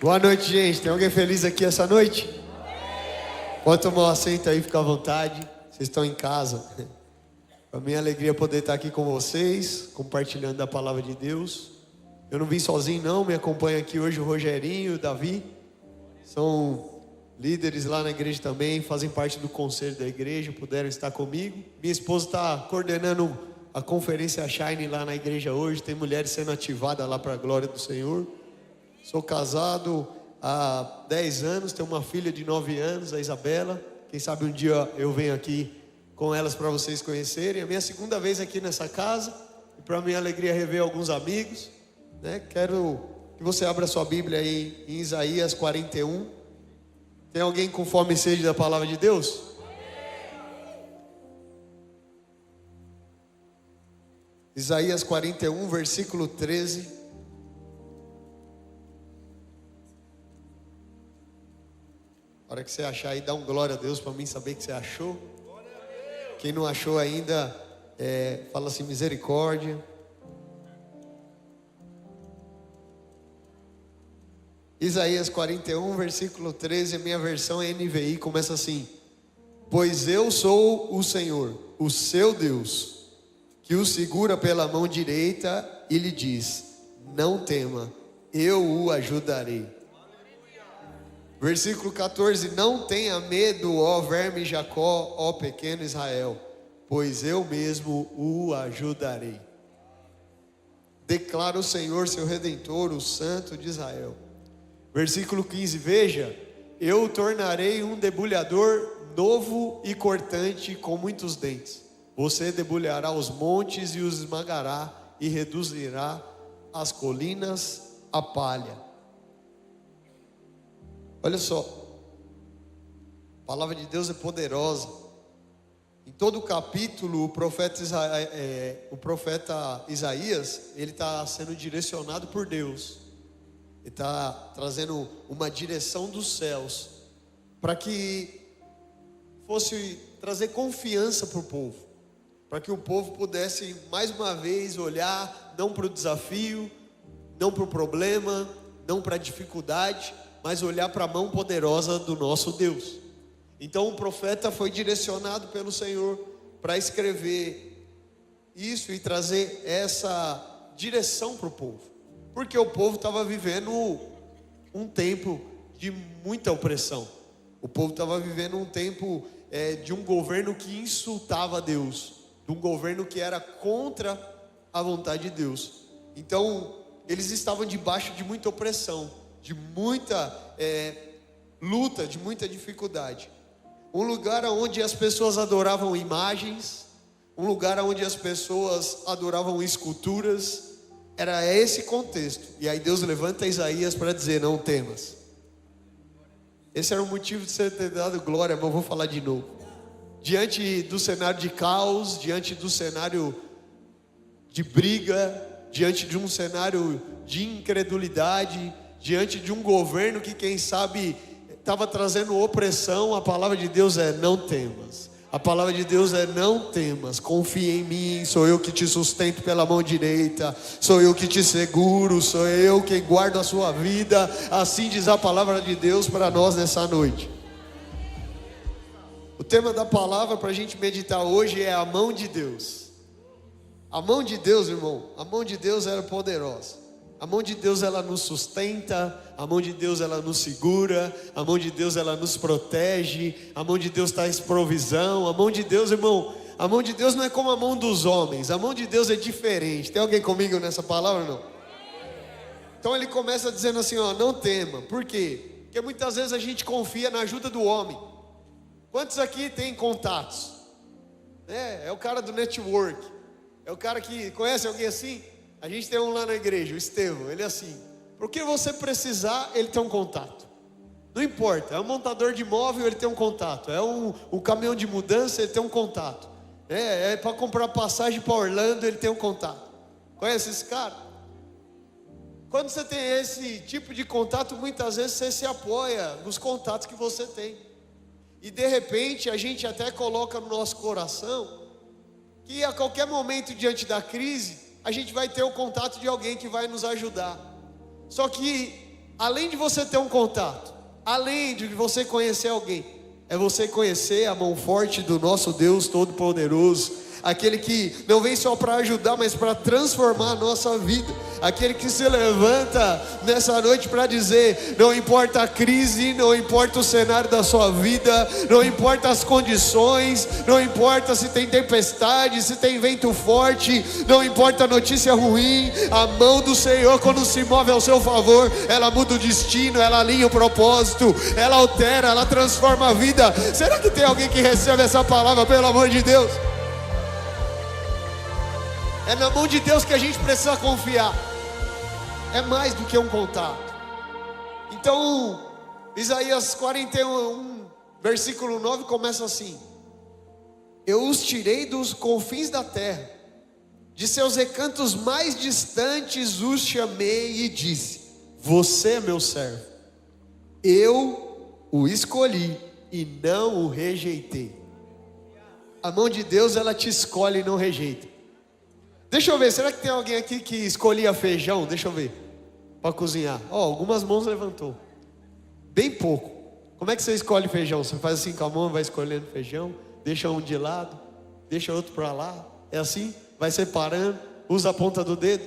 Boa noite, gente. Tem alguém feliz aqui essa noite? Pode tomar um assento aí, fica à vontade. Vocês estão em casa. Para mim é alegria poder estar aqui com vocês, compartilhando a palavra de Deus. Eu não vim sozinho não, me acompanha aqui hoje o Rogerinho e o Davi. São líderes lá na igreja também, fazem parte do conselho da igreja, puderam estar comigo. Minha esposa está coordenando a conferência Shine lá na igreja hoje. Tem mulheres sendo ativadas lá para a glória do Senhor. Sou casado há 10 anos, tenho uma filha de 9 anos, a Isabela. Quem sabe um dia eu venho aqui com elas para vocês conhecerem. É a minha segunda vez aqui nessa casa. E para mim é alegria rever alguns amigos, né? Quero que você abra sua Bíblia aí em Isaías 41. Tem alguém com fome e sede da palavra de Deus? Isaías 41, versículo 13. A hora que você achar aí, dá um glória a Deus para mim saber que você achou. Quem não achou ainda, fala assim, misericórdia. Isaías 41, versículo 13, a minha versão é NVI, começa assim: pois eu sou o Senhor, o seu Deus, que o segura pela mão direita e lhe diz: não tema, eu o ajudarei. Versículo 14: não tenha medo, ó verme Jacó, ó pequeno Israel, pois eu mesmo o ajudarei. Declara o Senhor, seu Redentor, o Santo de Israel. Versículo 15: veja, eu o tornarei um debulhador novo e cortante com muitos dentes. Você debulhará os montes e os esmagará e reduzirá as colinas a palha. Olha só, a palavra de Deus é poderosa. Em todo o capítulo, o profeta Isaías, ele está sendo direcionado por Deus. Ele está trazendo uma direção dos céus para que fosse trazer confiança para o povo, para que o povo pudesse mais uma vez olhar não para o desafio, não para o problema, não para a dificuldade, mas olhar para a mão poderosa do nosso Deus. Então o profeta foi direcionado pelo Senhor para escrever isso e trazer essa direção para o povo, porque o povo estava vivendo um tempo de muita opressão. O povo estava vivendo um tempo de um governo que insultava Deus, de um governo que era contra a vontade de Deus. Então eles estavam debaixo de muita opressão, de muita luta, de muita dificuldade. Um lugar onde as pessoas adoravam imagens, um lugar onde as pessoas adoravam esculturas. Era esse contexto. E aí Deus levanta Isaías para dizer: não temas. Esse era o motivo de você ter dado glória, mas eu vou falar de novo. Diante do cenário de caos, diante do cenário de briga, diante de um cenário de incredulidade, diante de um governo que, quem sabe, estava trazendo opressão, a palavra de Deus é: não temas. A palavra de Deus é: não temas, confia em mim, sou eu que te sustento pela mão direita, sou eu que te seguro, sou eu quem guarda a sua vida. Assim diz a palavra de Deus para nós nessa noite. O tema da palavra para a gente meditar hoje é a mão de Deus. A mão de Deus, irmão, a mão de Deus era poderosa. A mão de Deus, ela nos sustenta, a mão de Deus, ela nos segura, a mão de Deus, ela nos protege, a mão de Deus traz provisão. A mão de Deus, irmão, a mão de Deus não é como a mão dos homens, a mão de Deus é diferente. Tem alguém comigo nessa palavra ou não? Então ele começa dizendo assim, ó, não tema. Por quê? Porque muitas vezes a gente confia na ajuda do homem. Quantos aqui tem contatos? É o cara do network, é o cara que conhece alguém assim? A gente tem um lá na igreja, o Estevão, ele é assim: por que você precisar, ele tem um contato. Não importa, é um montador de imóvel, ele tem um contato. É um caminhão de mudança, ele tem um contato. É para comprar passagem para Orlando, ele tem um contato. Conhece esse cara? Quando você tem esse tipo de contato, muitas vezes você se apoia nos contatos que você tem. E de repente a gente até coloca no nosso coração que a qualquer momento diante da crise, a gente vai ter o contato de alguém que vai nos ajudar. Só que além de você ter um contato, além de você conhecer alguém, é você conhecer a mão forte do nosso Deus Todo-Poderoso, aquele que não vem só para ajudar, mas para transformar a nossa vida, aquele que se levanta nessa noite para dizer: não importa a crise, não importa o cenário da sua vida, não importa as condições, não importa se tem tempestade, se tem vento forte, não importa a notícia ruim, a mão do Senhor, quando se move ao seu favor, ela muda o destino, ela alinha o propósito, ela altera, ela transforma a vida. Será que tem alguém que recebe essa palavra, pelo amor de Deus? É na mão de Deus que a gente precisa confiar. É mais do que um contato. Então, Isaías 41, versículo 9 começa assim: eu os tirei dos confins da terra, de seus recantos mais distantes os chamei e disse: você é meu servo, eu o escolhi e não o rejeitei. A mão de Deus, ela te escolhe e não rejeita. Deixa eu ver, será que tem alguém aqui que escolhia feijão? Deixa eu ver, para cozinhar. Algumas mãos levantou. Bem pouco. Como é que você escolhe feijão? Você faz assim com a mão, vai escolhendo feijão, deixa um de lado, deixa outro para lá. É assim? Vai separando, usa a ponta do dedo.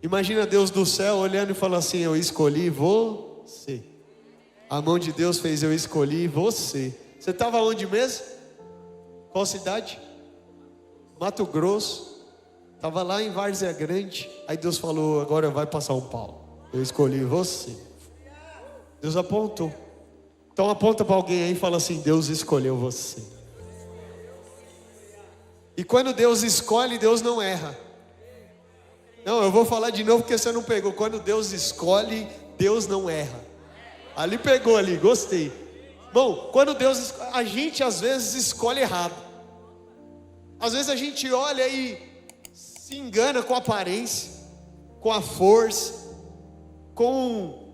Imagina Deus do céu olhando e falando assim: eu escolhi você. A mão de Deus fez: eu escolhi você. Você estava onde mesmo? Qual cidade? Mato Grosso. Estava lá em Várzea Grande. Aí Deus falou: agora vai para São Paulo. Eu escolhi você. Deus apontou. Então aponta para alguém aí e fala assim: Deus escolheu você. E quando Deus escolhe, Deus não erra. Não, eu vou falar de novo porque você não pegou. Quando Deus escolhe, Deus não erra. Ali pegou ali, gostei. Bom, quando Deus, a gente às vezes escolhe errado. Às vezes a gente olha e se engana com a aparência, com a força, com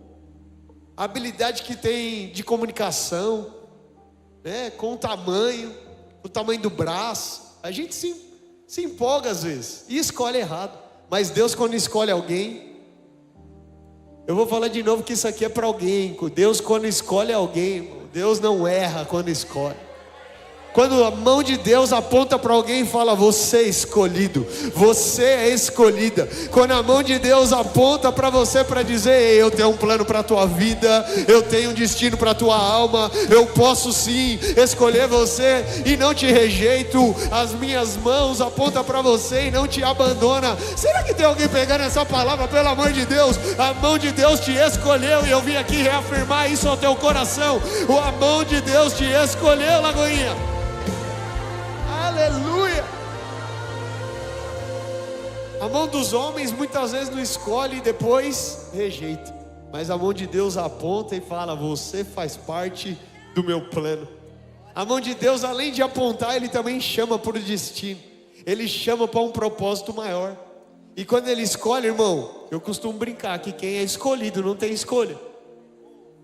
a habilidade que tem de comunicação, né? Com o tamanho do braço. A gente se empolga às vezes e escolhe errado. Mas Deus, quando escolhe alguém, eu vou falar de novo que isso aqui é para alguém. Deus, quando escolhe alguém, Deus não erra quando escolhe. Quando a mão de Deus aponta para alguém e fala: você é escolhido, você é escolhida. Quando a mão de Deus aponta para você para dizer: eu tenho um plano para a tua vida, eu tenho um destino para a tua alma, eu posso sim escolher você e não te rejeito. As minhas mãos apontam para você e não te abandona. Será que tem alguém pegando essa palavra? Pelo amor de Deus, a mão de Deus te escolheu, e eu vim aqui reafirmar isso ao teu coração. A mão de Deus te escolheu, Lagoinha. Aleluia. A mão dos homens muitas vezes não escolhe e depois rejeita, mas a mão de Deus aponta e fala: você faz parte do meu plano. A mão de Deus, além de apontar, Ele também chama para o destino. Ele chama para um propósito maior. E quando Ele escolhe, irmão, eu costumo brincar que quem é escolhido não tem escolha.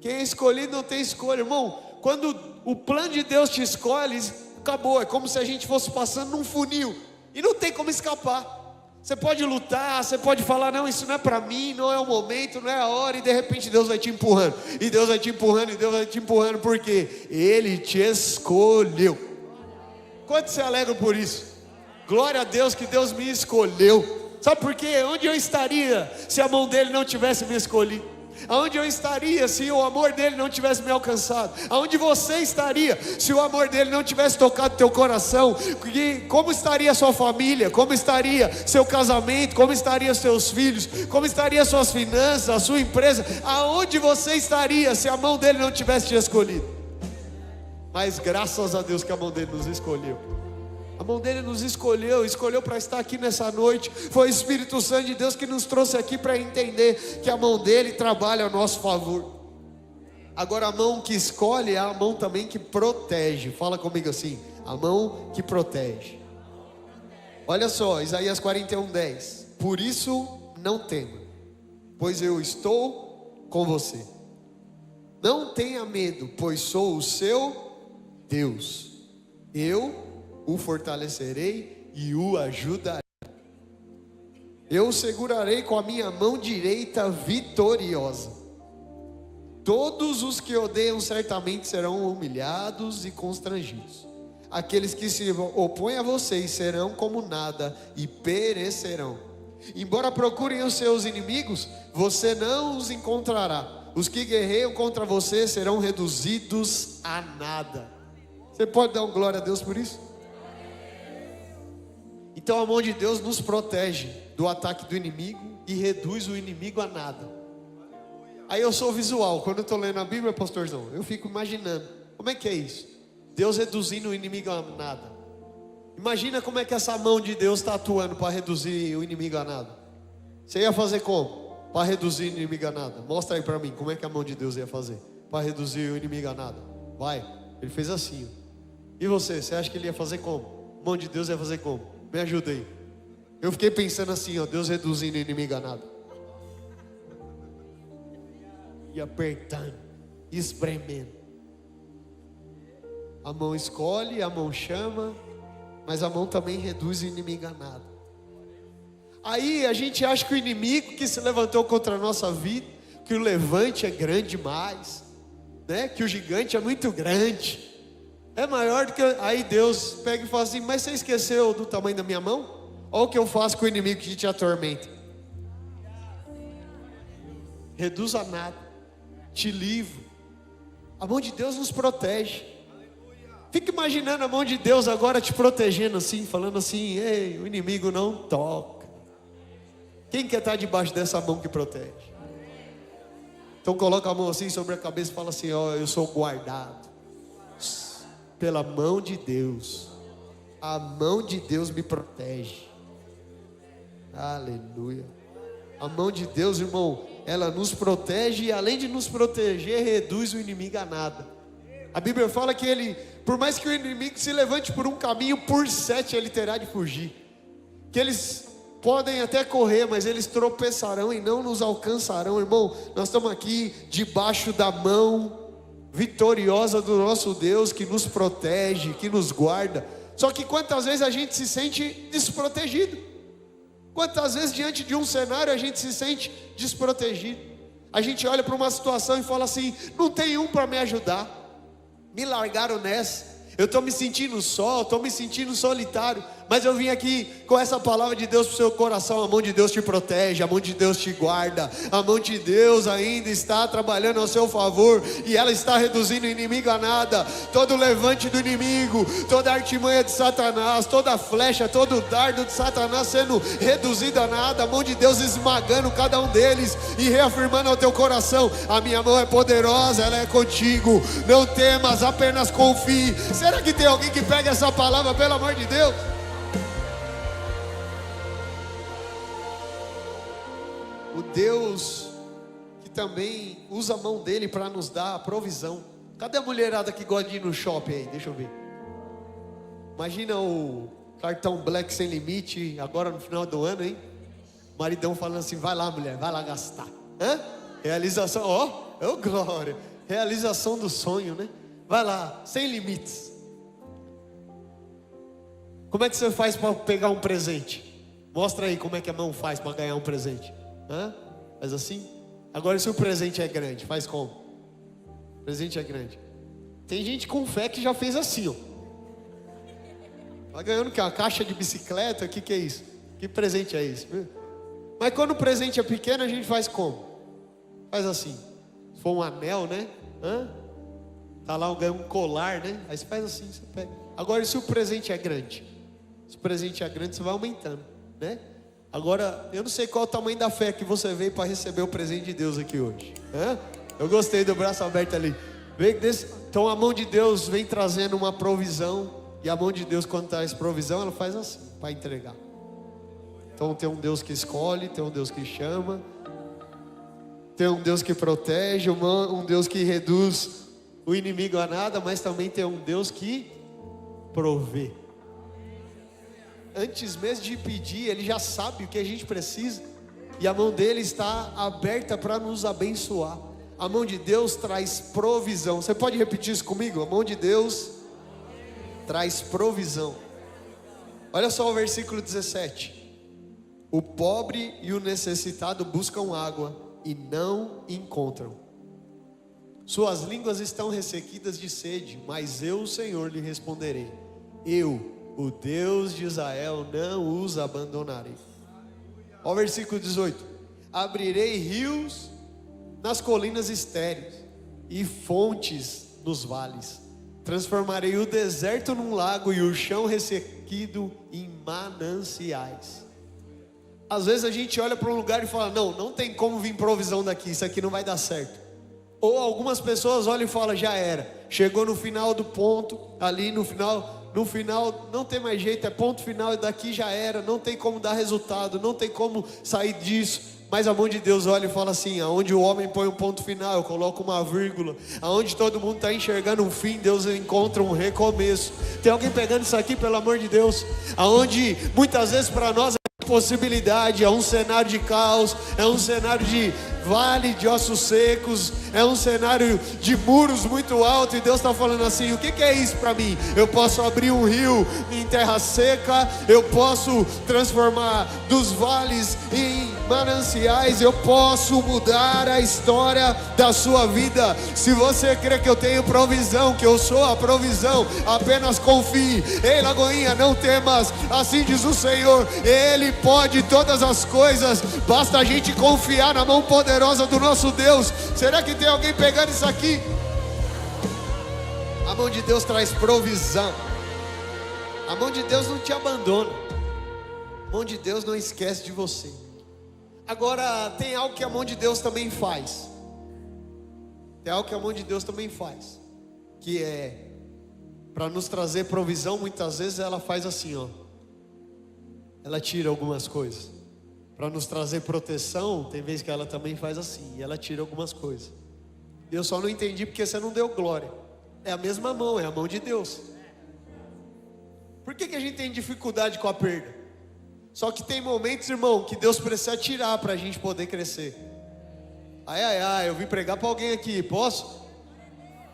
Quem é escolhido não tem escolha, irmão. Quando o plano de Deus te escolhe, acabou. É como se a gente fosse passando num funil e não tem como escapar. Você pode lutar, você pode falar: não, isso não é para mim, não é o momento, não é a hora. E de repente Deus vai te empurrando, e Deus vai te empurrando, e Deus vai te empurrando, porque Ele te escolheu. Quanto se alegra por isso? Glória a Deus que Deus me escolheu. Sabe por quê? Onde eu estaria se a mão dele não tivesse me escolhido? Aonde eu estaria se o amor dele não tivesse me alcançado? Aonde você estaria se o amor dele não tivesse tocado teu coração? Como estaria a sua família? Como estaria seu casamento? Como estaria seus filhos? Como estaria suas finanças, a sua empresa? Aonde você estaria se a mão dele não tivesse te escolhido? Mas graças a Deus que a mão dele nos escolheu. A mão dele nos escolheu para estar aqui nessa noite. Foi o Espírito Santo de Deus que nos trouxe aqui para entender que a mão dele trabalha a nosso favor. Agora, a mão que escolhe é a mão também que protege. Fala comigo assim: a mão que protege. Olha só, Isaías 41:10. Por isso não tema, pois eu estou com você. Não tenha medo, pois sou o seu Deus. Eu o fortalecerei e o ajudarei. Eu o segurarei com a minha mão direita vitoriosa. Todos os que odeiam certamente serão humilhados e constrangidos. Aqueles que se opõem a vocês serão como nada e perecerão. Embora procurem os seus inimigos, você não os encontrará. Os que guerreiam contra você serão reduzidos a nada. Você pode dar um glória a Deus por isso? Então a mão de Deus nos protege do ataque do inimigo e reduz o inimigo a nada. Aí eu sou visual, quando eu estou lendo a Bíblia, pastorzão, eu fico imaginando, como é que é isso? Deus reduzindo o inimigo a nada. Imagina como é que essa mão de Deus está atuando para reduzir o inimigo a nada. Você ia fazer como? Para reduzir o inimigo a nada. Mostra aí para mim, como é que a mão de Deus ia fazer para reduzir o inimigo a nada. Vai, ele fez assim. E você acha que ele ia fazer como? A mão de Deus ia fazer como? Me ajuda aí. Eu fiquei pensando assim, ó, Deus reduzindo o inimigo a nada. E apertando, espremendo. A mão escolhe, a mão chama, mas a mão também reduz o inimigo a nada. Aí a gente acha que o inimigo que se levantou contra a nossa vida, que o levante é grande demais, né? Que o gigante é muito grande, é maior do que... Aí Deus pega e fala assim, mas você esqueceu do tamanho da minha mão? Olha o que eu faço com o inimigo que te atormenta. Reduz a nada, te livro. A mão de Deus nos protege. Fica imaginando a mão de Deus agora te protegendo assim, falando assim, ei, o inimigo não toca. Quem quer estar debaixo dessa mão que protege? Então coloca a mão assim sobre a cabeça e fala assim, ó, eu sou guardado pela mão de Deus. A mão de Deus me protege. Aleluia. A mão de Deus, irmão, ela nos protege e além de nos proteger, reduz o inimigo a nada. A Bíblia fala que ele, por mais que o inimigo se levante por um caminho, por 7 ele terá de fugir. Que eles podem até correr, mas eles tropeçarão e não nos alcançarão. Irmão, nós estamos aqui debaixo da mão vitoriosa do nosso Deus, que nos protege, que nos guarda. Só que quantas vezes a gente se sente desprotegido? Quantas vezes diante de um cenário a gente se sente desprotegido? A gente olha para uma situação e fala assim, não tem um para me ajudar, me largaram nessa, eu estou me sentindo só, estou me sentindo solitário. Mas eu vim aqui com essa palavra de Deus para o seu coração. A mão de Deus te protege, a mão de Deus te guarda, a mão de Deus ainda está trabalhando ao seu favor, e ela está reduzindo o inimigo a nada. Todo levante do inimigo, toda artimanha de Satanás, toda flecha, todo dardo de Satanás sendo reduzido a nada. A mão de Deus esmagando cada um deles e reafirmando ao teu coração, a minha mão é poderosa, ela é contigo, não temas, apenas confie. Será que tem alguém que pega essa palavra, pelo amor de Deus? O Deus que também usa a mão dele para nos dar a provisão. Cadê a mulherada que gosta de ir no shopping aí? Deixa eu ver. Imagina o cartão Black sem limite agora no final do ano, hein? Maridão falando assim, vai lá mulher, vai lá gastar. Hã? Realização, ó, oh, glória. Realização do sonho, né? Vai lá, sem limites. Como é que você faz para pegar um presente? Mostra aí como é que a mão faz para ganhar um presente. Hã? Faz assim? Agora se o presente é grande, faz como? O presente é grande. Tem gente com fé que já fez assim, ó. Tá ganhando o quê? Uma caixa de bicicleta? O que é isso? Que presente é esse? Mas quando o presente é pequeno, a gente faz como? Faz assim. Se for um anel, né? Hã? Tá lá um colar, né? Aí você faz assim, você pega. Agora se o presente é grande? Se o presente é grande, você vai aumentando, né? Agora, eu não sei qual é o tamanho da fé que você veio para receber o presente de Deus aqui hoje. Hã? Eu gostei do braço aberto ali. Então a mão de Deus vem trazendo uma provisão. E a mão de Deus, quando traz provisão, ela faz assim, para entregar. Então tem um Deus que escolhe, tem um Deus que chama, tem um Deus que protege, um Deus que reduz o inimigo a nada, mas também tem um Deus que provê. Antes mesmo de pedir, Ele já sabe o que a gente precisa. E a mão dele está aberta para nos abençoar. A mão de Deus traz provisão. Você pode repetir isso comigo? A mão de Deus traz provisão. Olha só o versículo 17. O pobre e o necessitado buscam água e não encontram. Suas línguas estão ressequidas de sede, mas eu, o Senhor, lhe responderei. Eu, o Deus de Israel, não os abandonarei. Olha o versículo 18. Abrirei rios nas colinas estéreis e fontes nos vales. Transformarei o deserto num lago e o chão ressequido em mananciais. Às vezes a gente olha para um lugar e fala: não tem como vir provisão daqui, isso aqui não vai dar certo. Ou algumas pessoas olham e falam: já era, chegou no final do ponto, ali no final não tem mais jeito, é ponto final, e daqui já era, não tem como dar resultado, não tem como sair disso. Mas a mão de Deus olha e fala assim: aonde o homem põe um ponto final, eu coloco uma vírgula. Aonde todo mundo está enxergando um fim, Deus encontra um recomeço. Tem alguém pegando isso aqui, pelo amor de Deus? Aonde muitas vezes para nós é possibilidade, é um cenário de caos, é um cenário de vale de ossos secos, é um cenário de muros muito altos, e Deus está falando assim: o que é isso para mim? Eu posso abrir um rio em terra seca, eu posso transformar dos vales em mananciais, eu posso mudar a história da sua vida. Se você crê que eu tenho provisão, que eu sou a provisão, apenas confie. Ei, Lagoinha, não temas, assim diz o Senhor, Ele pode todas as coisas, basta a gente confiar na mão poderosa do nosso Deus. Será que tem alguém pegando isso aqui? A mão de Deus traz provisão. A mão de Deus não te abandona. A mão de Deus não esquece de você. Agora, tem algo que a mão de Deus também faz. Tem algo que a mão de Deus também faz, que é para nos trazer provisão. Muitas vezes ela faz assim, ó. Ela tira algumas coisas. Para nos trazer proteção, tem vezes que ela também faz assim, e ela tira algumas coisas. Eu só não entendi porque você não deu glória. É a mesma mão, é a mão de Deus. Por que a gente tem dificuldade com a perda? Só que tem momentos, irmão, que Deus precisa tirar para a gente poder crescer. Eu vim pregar para alguém aqui, posso?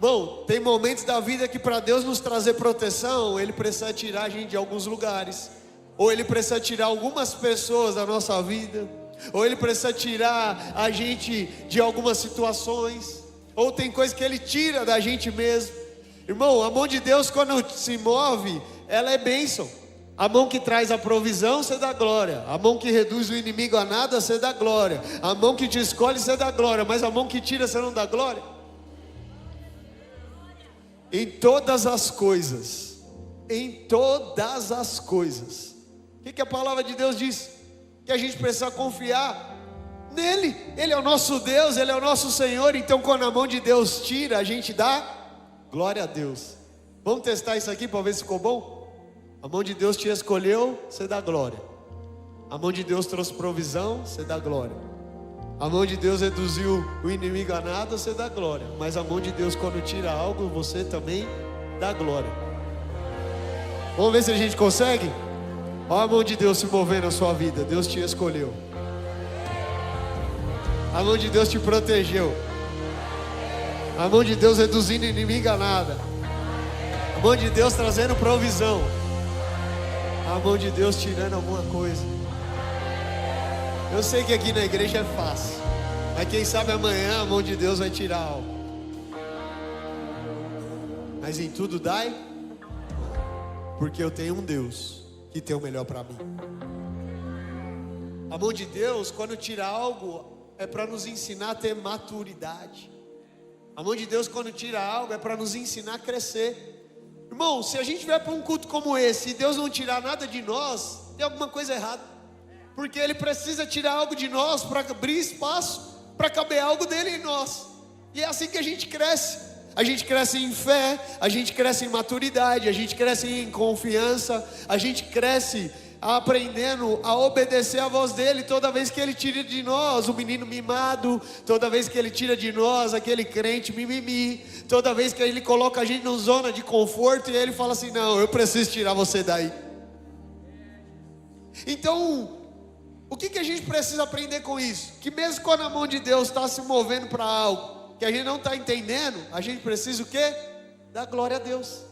Bom, tem momentos da vida que para Deus nos trazer proteção, Ele precisa tirar a gente de alguns lugares. Ou Ele precisa tirar algumas pessoas da nossa vida, ou Ele precisa tirar a gente de algumas situações, ou tem coisa que Ele tira da gente mesmo. Irmão, a mão de Deus, quando se move, ela é bênção. A mão que traz a provisão, você dá glória. A mão que reduz o inimigo a nada, você dá glória. A mão que te escolhe, você dá glória. Mas a mão que tira, você não dá glória. Em todas as coisas, o que a palavra de Deus diz? Que a gente precisa confiar nele. Ele é o nosso Deus, Ele é o nosso Senhor. Então quando a mão de Deus tira, a gente dá glória a Deus. Vamos testar isso aqui para ver se ficou bom? A mão de Deus te escolheu, você dá glória. A mão de Deus trouxe provisão, você dá glória. A mão de Deus reduziu o inimigo a nada, você dá glória. Mas a mão de Deus, quando tira algo, você também dá glória. Vamos ver se a gente consegue? Olha a mão de Deus se movendo na sua vida. Deus te escolheu. A mão de Deus te protegeu. A mão de Deus reduzindo o inimigo a nada. A mão de Deus trazendo provisão. A mão de Deus tirando alguma coisa. Eu sei que aqui na igreja é fácil, mas quem sabe amanhã a mão de Deus vai tirar algo. Mas em tudo dai, porque eu tenho um Deus que tem o melhor para mim. A mão de Deus, quando tira algo, é para nos ensinar a ter maturidade. A mão de Deus, quando tira algo, é para nos ensinar a crescer. Irmão, se a gente vier para um culto como esse e Deus não tirar nada de nós, tem alguma coisa errada. Porque Ele precisa tirar algo de nós para abrir espaço, para caber algo dele em nós. E é assim que a gente cresce. A gente cresce em fé, a gente cresce em maturidade, a gente cresce em confiança, a gente cresce aprendendo a obedecer a voz dele toda vez que ele tira de nós o menino mimado, toda vez que ele tira de nós aquele crente mimimi, toda vez que ele coloca a gente numa zona de conforto e ele fala assim: não, eu preciso tirar você daí. Então, o que a gente precisa aprender com isso? Que mesmo quando a mão de Deus está se movendo para algo que a gente não está entendendo, a gente precisa o quê? Dar glória a Deus.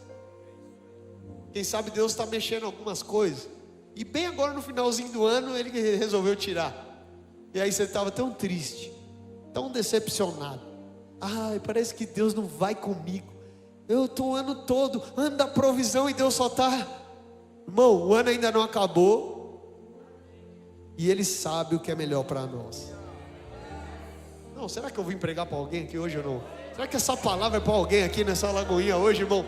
Quem sabe Deus está mexendo algumas coisas, e bem agora no finalzinho do ano Ele resolveu tirar. E aí você estava tão triste, tão decepcionado, Ai, parece que Deus não vai comigo. Eu estou o ano todo, ano da provisão, e Deus só está... Irmão, o ano ainda não acabou, e Ele sabe o que é melhor para nós. Não, será que eu vim pregar para alguém aqui hoje ou não? Será que essa palavra é para alguém aqui nessa lagoinha hoje, irmão?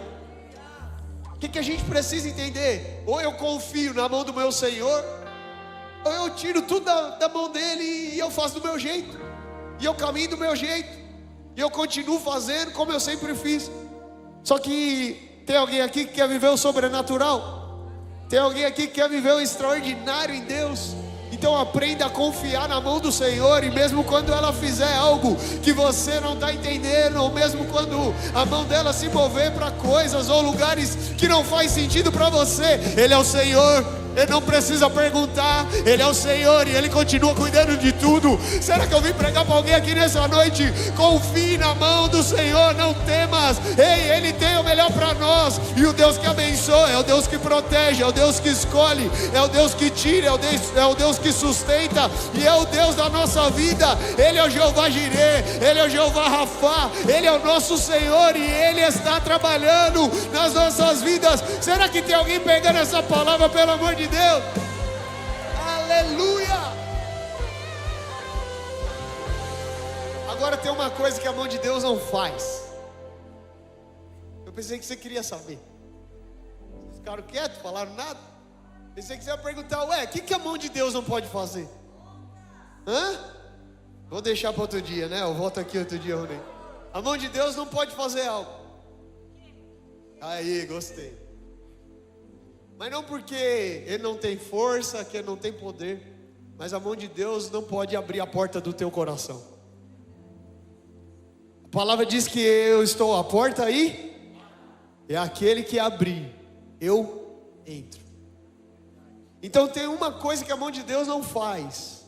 O que a gente precisa entender? Ou eu confio na mão do meu Senhor, ou eu tiro tudo da mão dele e eu faço do meu jeito, e eu caminho do meu jeito, e eu continuo fazendo como eu sempre fiz. Só que tem alguém aqui que quer viver o sobrenatural? Tem alguém aqui que quer viver o extraordinário em Deus? Então aprenda a confiar na mão do Senhor, e mesmo quando ela fizer algo que você não está entendendo, ou mesmo quando a mão dela se mover para coisas ou lugares que não faz sentido para você, Ele é o Senhor. Ele não precisa perguntar, Ele é o Senhor e Ele continua cuidando de tudo. Será que eu vim pregar para alguém aqui nessa noite? Confie na mão do Senhor, não temas. Ei, Ele tem o melhor para nós. E o Deus que abençoa é o Deus que protege, é o Deus que escolhe, é o Deus que tira, é o Deus que sustenta, e é o Deus da nossa vida. Ele é o Jeová Jireh, Ele é o Jeová Rafá, Ele é o nosso Senhor, e Ele está trabalhando nas nossas vidas. Será que tem alguém pegando essa palavra, pelo amor de Deus? Aleluia! Agora tem uma coisa que a mão de Deus não faz. Eu pensei que você queria saber. Vocês ficaram quietos, falaram nada. Pensei que você ia perguntar: ué, o que a mão de Deus não pode fazer? Vou deixar para outro dia, né? Eu volto aqui outro dia, Rony. A mão de Deus não pode fazer algo. Aí, gostei. Mas não porque Ele não tem força, que Ele não tem poder, mas a mão de Deus não pode abrir a porta do teu coração. A palavra diz que eu estou à porta aí, é aquele que abrir, eu entro. Então tem uma coisa que a mão de Deus não faz,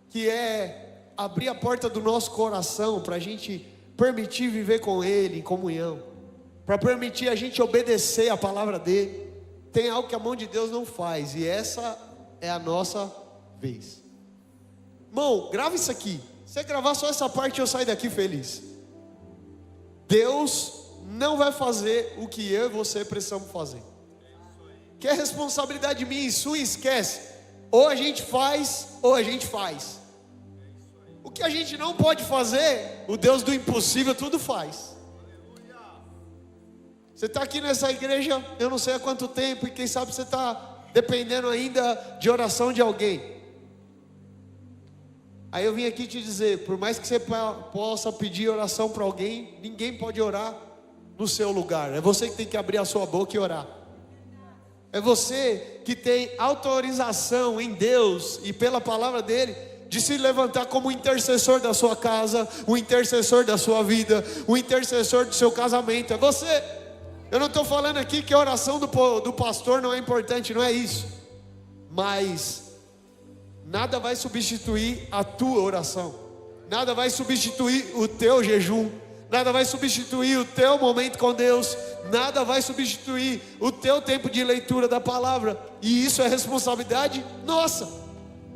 que é abrir a porta do nosso coração, para a gente permitir viver com Ele em comunhão, para permitir a gente obedecer a palavra dEle. Tem algo que a mão de Deus não faz, e essa é a nossa vez. Irmão, grava isso aqui. Se você gravar só essa parte, eu saio daqui feliz. Deus não vai fazer o que eu e você precisamos fazer. Que é responsabilidade minha e sua, esquece. Ou a gente faz, ou a gente faz. O que a gente não pode fazer, o Deus do impossível tudo faz. Você está aqui nessa igreja, eu não sei há quanto tempo, e quem sabe você está dependendo ainda de oração de alguém. Aí eu vim aqui te dizer, por mais que você possa pedir oração para alguém, ninguém pode orar no seu lugar. É você que tem que abrir a sua boca e orar. É você que tem autorização em Deus e pela palavra dEle, de se levantar como intercessor da sua casa, o intercessor da sua vida, o intercessor do seu casamento. É você. Eu não estou falando aqui que a oração do pastor não é importante, não é isso. Mas nada vai substituir a tua oração. Nada vai substituir o teu jejum. Nada vai substituir o teu momento com Deus. Nada vai substituir o teu tempo de leitura da palavra. E isso é responsabilidade nossa.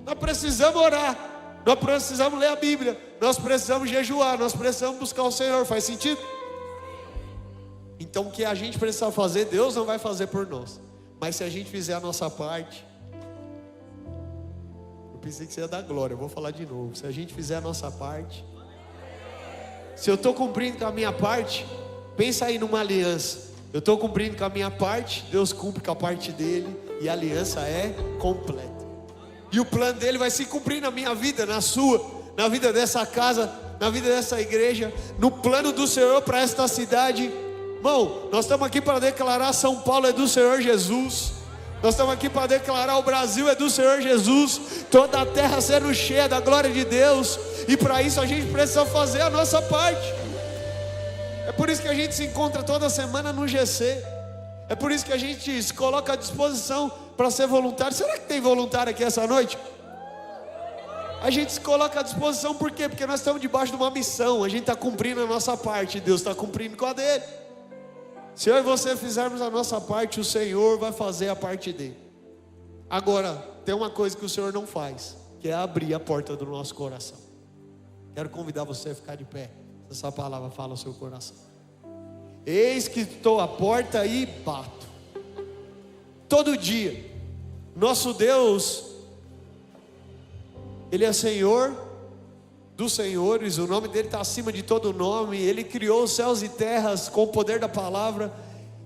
Nós precisamos orar. Nós precisamos ler a Bíblia. Nós precisamos jejuar. Nós precisamos buscar o Senhor. Faz sentido? Então o que a gente precisa fazer, Deus não vai fazer por nós. Mas se a gente fizer a nossa parte, eu pensei que você ia dar glória, eu vou falar de novo. Se a gente fizer a nossa parte, se eu estou cumprindo com a minha parte, pensa aí numa aliança. Eu estou cumprindo com a minha parte, Deus cumpre com a parte dele, e a aliança é completa. E o plano dele vai se cumprir na minha vida, na sua, na vida dessa casa, na vida dessa igreja, no plano do Senhor para esta cidade. Irmão, nós estamos aqui para declarar: São Paulo é do Senhor Jesus. Nós estamos aqui para declarar: o Brasil é do Senhor Jesus. Toda a terra sendo cheia da glória de Deus. E para isso a gente precisa fazer a nossa parte. É por isso que a gente se encontra toda semana no GC. É por isso que a gente se coloca à disposição para ser voluntário. Será que tem voluntário aqui essa noite? A gente se coloca à disposição por quê? Porque nós estamos debaixo de uma missão. A gente está cumprindo a nossa parte, Deus está cumprindo com a dele. Se eu e você fizermos a nossa parte, o Senhor vai fazer a parte dele. Agora, tem uma coisa que o Senhor não faz, que é abrir a porta do nosso coração. Quero convidar você a ficar de pé. Essa palavra fala ao seu coração. Eis que estou à porta e bato. Todo dia, nosso Deus, Ele é Senhor dos senhores, o nome dele está acima de todo nome. Ele criou os céus e terras com o poder da palavra.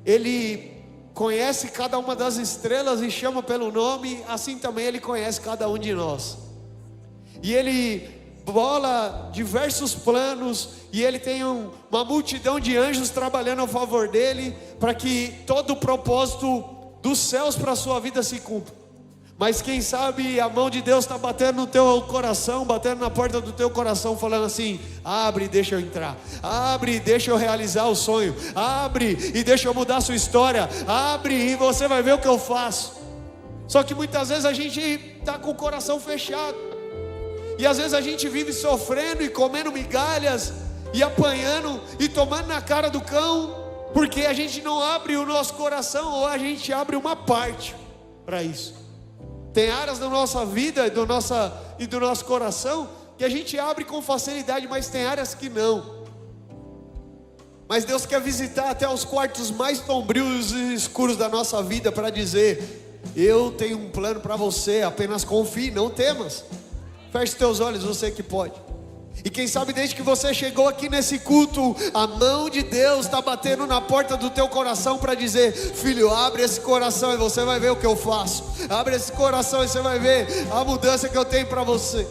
Ele conhece cada uma das estrelas e chama pelo nome. Assim também Ele conhece cada um de nós. E Ele bola diversos planos, e Ele tem uma multidão de anjos trabalhando a favor dele, para que todo o propósito dos céus para a sua vida se cumpra. Mas quem sabe a mão de Deus está batendo no teu coração, batendo na porta do teu coração, falando assim: abre e deixa eu entrar, abre e deixa eu realizar o sonho, abre e deixa eu mudar a sua história, abre e você vai ver o que eu faço. Só que muitas vezes a gente está com o coração fechado, e às vezes a gente vive sofrendo e comendo migalhas, e apanhando e tomando na cara do cão, porque a gente não abre o nosso coração, ou a gente abre uma parte para isso. Tem áreas da nossa vida e do nosso coração que a gente abre com facilidade, mas tem áreas que não. Mas Deus quer visitar até os quartos mais sombrios e escuros da nossa vida, para dizer: eu tenho um plano para você, apenas confie, não temas. Feche teus olhos, você que pode. E quem sabe desde que você chegou aqui nesse culto, a mão de Deus está batendo na porta do teu coração para dizer: filho, abre esse coração e você vai ver o que eu faço. Abre esse coração e você vai ver a mudança que eu tenho para você.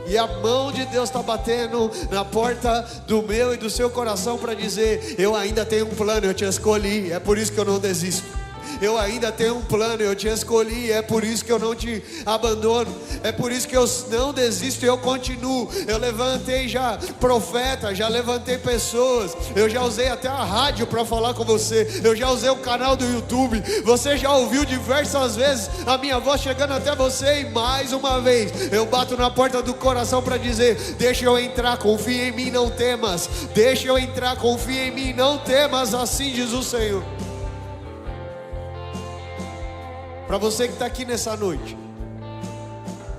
E a mão de Deus está batendo na porta do meu e do seu coração para dizer: eu ainda tenho um plano, eu te escolhi, é por isso que eu não desisto. Eu ainda tenho um plano, eu te escolhi, é por isso que eu não te abandono, é por isso que eu não desisto, eu continuo. Eu levantei já profeta, já levantei pessoas, eu já usei até a rádio para falar com você, eu já usei o canal do YouTube, você já ouviu diversas vezes a minha voz chegando até você, e mais uma vez eu bato na porta do coração para dizer: deixa eu entrar, confia em mim, não temas. Deixa eu entrar, confia em mim, não temas, assim diz o Senhor. Para você que está aqui nessa noite,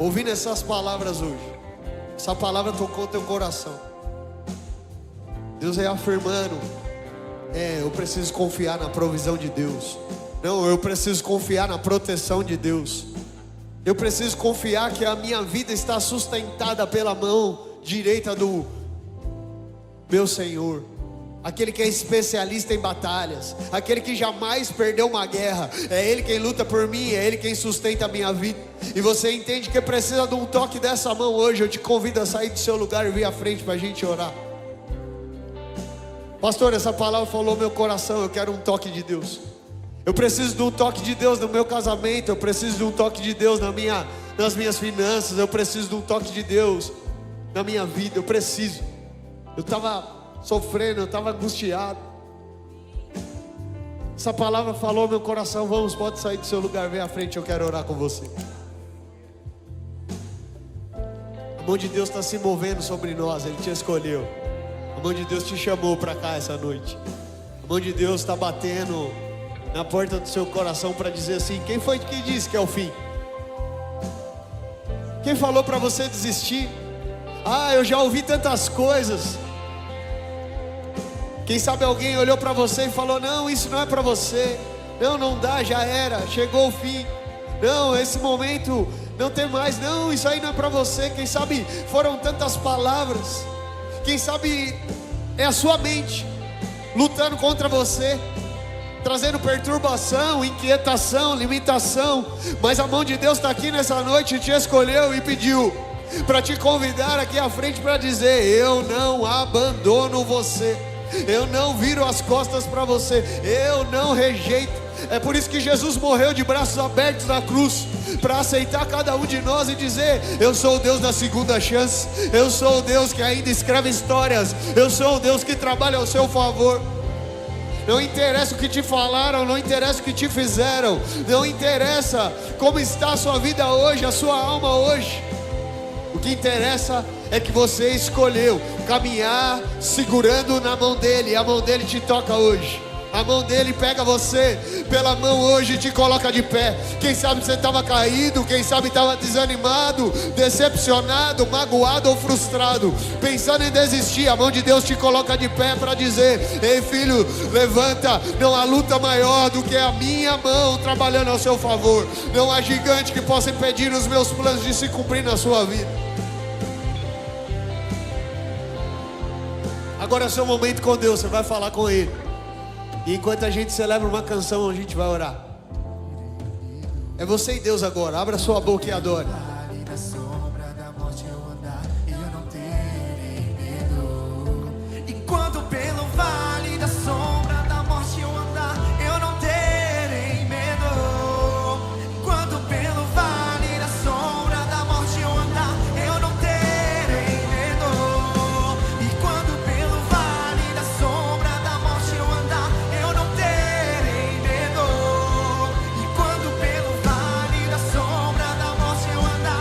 ouvindo essas palavras hoje, essa palavra tocou teu coração, Deus reafirmando: eu preciso confiar na provisão de Deus. Não, eu preciso confiar na proteção de Deus. Eu preciso confiar que a minha vida está sustentada pela mão direita do meu Senhor. Aquele que é especialista em batalhas, aquele que jamais perdeu uma guerra, é Ele quem luta por mim, é Ele quem sustenta a minha vida. E você entende que precisa de um toque dessa mão hoje. Eu te convido a sair do seu lugar e vir à frente para a gente orar. Pastor, essa palavra falou meu coração, eu quero um toque de Deus. Eu preciso de um toque de Deus no meu casamento, eu preciso de um toque de Deus nas minhas finanças, eu preciso de um toque de Deus na minha vida, eu preciso. Eu estava sofrendo, eu estava angustiado. Essa palavra falou meu coração. Vamos, pode sair do seu lugar, vem à frente, eu quero orar com você. A mão de Deus está se movendo sobre nós, Ele te escolheu. A mão de Deus te chamou para cá essa noite. A mão de Deus está batendo na porta do seu coração para dizer assim: quem foi que disse que é o fim? Quem falou para você desistir? Eu já ouvi tantas coisas. Quem sabe alguém olhou para você e falou: não, isso não é para você. Não, não dá, já era, chegou o fim. Não, esse momento não tem mais. Não, isso aí não é para você. Quem sabe foram tantas palavras. Quem sabe é a sua mente lutando contra você, trazendo perturbação, inquietação, limitação. Mas a mão de Deus está aqui nessa noite, te escolheu e pediu para te convidar aqui à frente para dizer: eu não abandono você. Eu não viro as costas para você, eu não rejeito. É por isso que Jesus morreu de braços abertos na cruz, para aceitar cada um de nós e dizer: eu sou o Deus da segunda chance, eu sou o Deus que ainda escreve histórias, eu sou o Deus que trabalha ao seu favor. Não interessa o que te falaram, não interessa o que te fizeram, não interessa como está a sua vida hoje, a sua alma hoje. O que interessa é que você escolheu caminhar segurando na mão dele, e a mão dele te toca hoje. A mão dele pega você pela mão hoje e te coloca de pé. Quem sabe você estava caído, quem sabe estava desanimado, decepcionado, magoado ou frustrado, pensando em desistir. A mão de Deus te coloca de pé para dizer: ei filho, levanta, não há luta maior do que a minha mão trabalhando ao seu favor. Não há gigante que possa impedir os meus planos de se cumprir na sua vida. Agora é o seu momento com Deus, você vai falar com Ele. E enquanto a gente celebra uma canção, a gente vai orar. É você e Deus agora. Abra sua boca e adore. Vale da sombra da morte eu andar, eu não terei medo. E quando pelo vale da sombra da morte eu andar, eu não terei medo. Quando pelo vale da sombra da morte eu andar, eu não terei medo. E quando pelo vale da sombra da morte eu andar, eu não terei medo. E quando pelo vale da sombra da morte eu andar,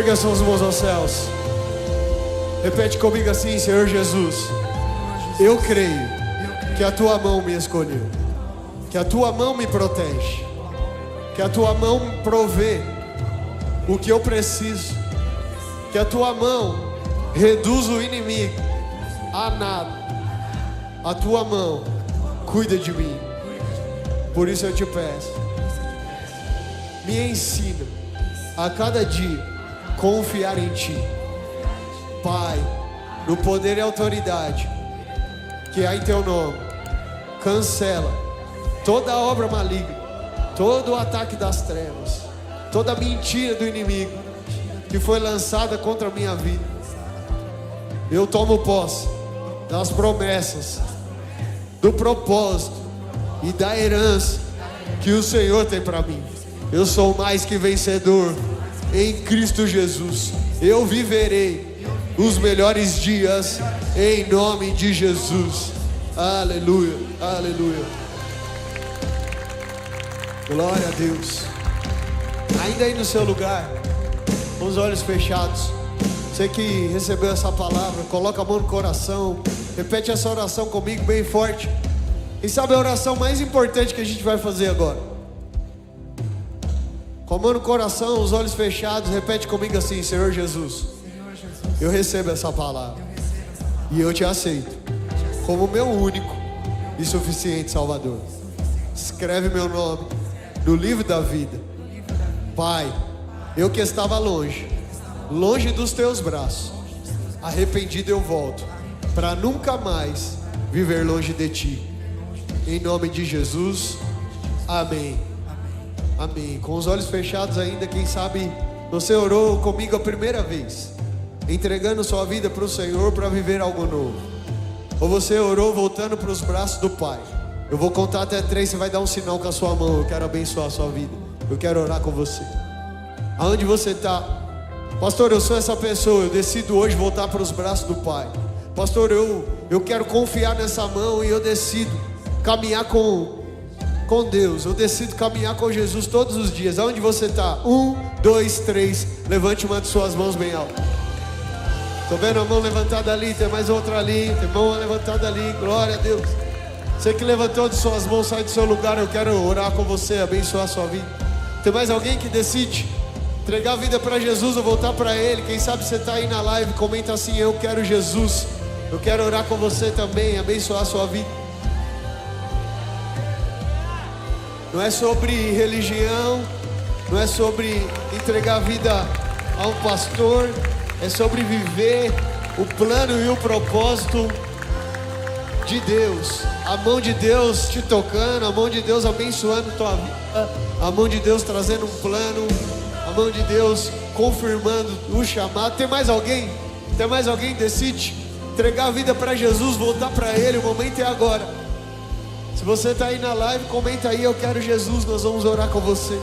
Erga suas mãos aos céus. Repete comigo assim: Senhor Jesus, eu creio que a tua mão me escolheu, que a tua mão me protege, que a tua mão provê o que eu preciso, que a tua mão reduz o inimigo a nada. A tua mão cuida de mim. Por isso eu te peço, me ensina a cada dia confiar em ti, Pai, no poder e autoridade que há em teu nome. Cancela toda obra maligna, todo o ataque das trevas, toda mentira do inimigo que foi lançada contra a minha vida. Eu tomo posse das promessas, do propósito e da herança que o Senhor tem para mim. Eu sou mais que vencedor em Cristo Jesus. Eu viverei os melhores dias em nome de Jesus. Aleluia, aleluia. Glória a Deus. Ainda aí no seu lugar, com os olhos fechados, você que recebeu essa palavra, coloca a mão no coração, repete essa oração comigo bem forte. E sabe a oração mais importante que a gente vai fazer agora? Com a mão no coração, os olhos fechados, repete comigo assim: Senhor Jesus, eu recebo essa palavra e eu te aceito como meu único e suficiente Salvador. Escreve meu nome no livro da vida. Pai, eu que estava longe dos teus braços, arrependido eu volto, para nunca mais viver longe de ti. Em nome de Jesus, amém. Amém. Com os olhos fechados ainda, quem sabe você orou comigo a primeira vez, entregando sua vida para o Senhor para viver algo novo. Ou você orou voltando para os braços do Pai. Eu vou contar até 3, você vai dar um sinal com a sua mão. Eu quero abençoar a sua vida. Eu quero orar com você. Aonde você está? Pastor, eu sou essa pessoa, eu decido hoje voltar para os braços do Pai. Pastor, eu quero confiar nessa mão e eu decido caminhar com Deus. Eu decido caminhar com Jesus todos os dias. Aonde você está? 1, 2, 3. Levante uma de suas mãos bem alto. Estou vendo a mão levantada ali, tem mais outra ali, tem mão levantada ali. Glória a Deus. Você que levantou de suas mãos, sai do seu lugar. Eu quero orar com você, abençoar a sua vida. Tem mais alguém que decide entregar a vida para Jesus ou voltar para Ele? Quem sabe você está aí na live, comenta assim: eu quero Jesus. Eu quero orar com você também, abençoar a sua vida. Não é sobre religião, não é sobre entregar a vida a um pastor, é sobre viver o plano e o propósito de Deus. A mão de Deus te tocando, a mão de Deus abençoando tua vida, a mão de Deus trazendo um plano, a mão de Deus confirmando o chamado. Tem mais alguém? Tem mais alguém? Decide entregar a vida para Jesus, voltar para Ele. O momento é agora. Se você está aí na live, comenta aí: eu quero Jesus. Nós vamos orar com você.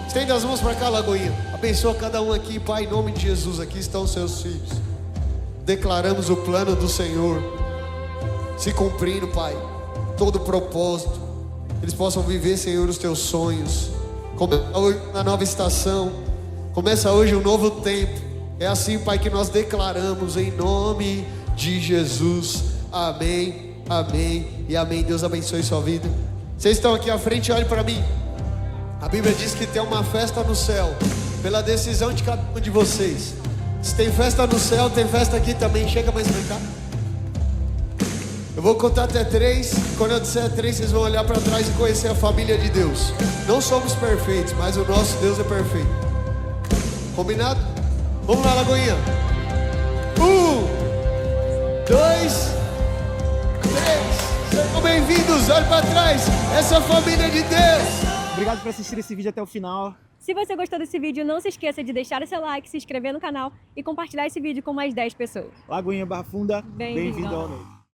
Estenda as mãos para cá, Lagoinha. Abençoa cada um aqui, Pai, em nome de Jesus. Aqui estão os seus filhos. Declaramos o plano do Senhor se cumprindo, Pai. Todo o propósito, eles possam viver, Senhor, os teus sonhos. Começa hoje uma nova estação, começa hoje um novo tempo. É assim, Pai, que nós declaramos em nome de Jesus. Amém. Amém e amém. Deus abençoe sua vida. Vocês estão aqui à frente, olhem para mim. A Bíblia diz que tem uma festa no céu pela decisão de cada um de vocês. Se tem festa no céu, tem festa aqui também. Chega mais pra cá. Eu vou contar até 3. Quando eu disser 3, vocês vão olhar para trás e conhecer a família de Deus. Não somos perfeitos, mas o nosso Deus é perfeito. Combinado? Vamos lá, Lagoinha. 1, 2, 3. Sejam bem-vindos, olhe para trás. Essa é a família de Deus. Obrigado por assistir esse vídeo até o final. Se você gostou desse vídeo, não se esqueça de deixar o seu like, se inscrever no canal e compartilhar esse vídeo com mais 10 pessoas. Lagoinha Barra Funda, Bem-vindo bem-vindo ao novo.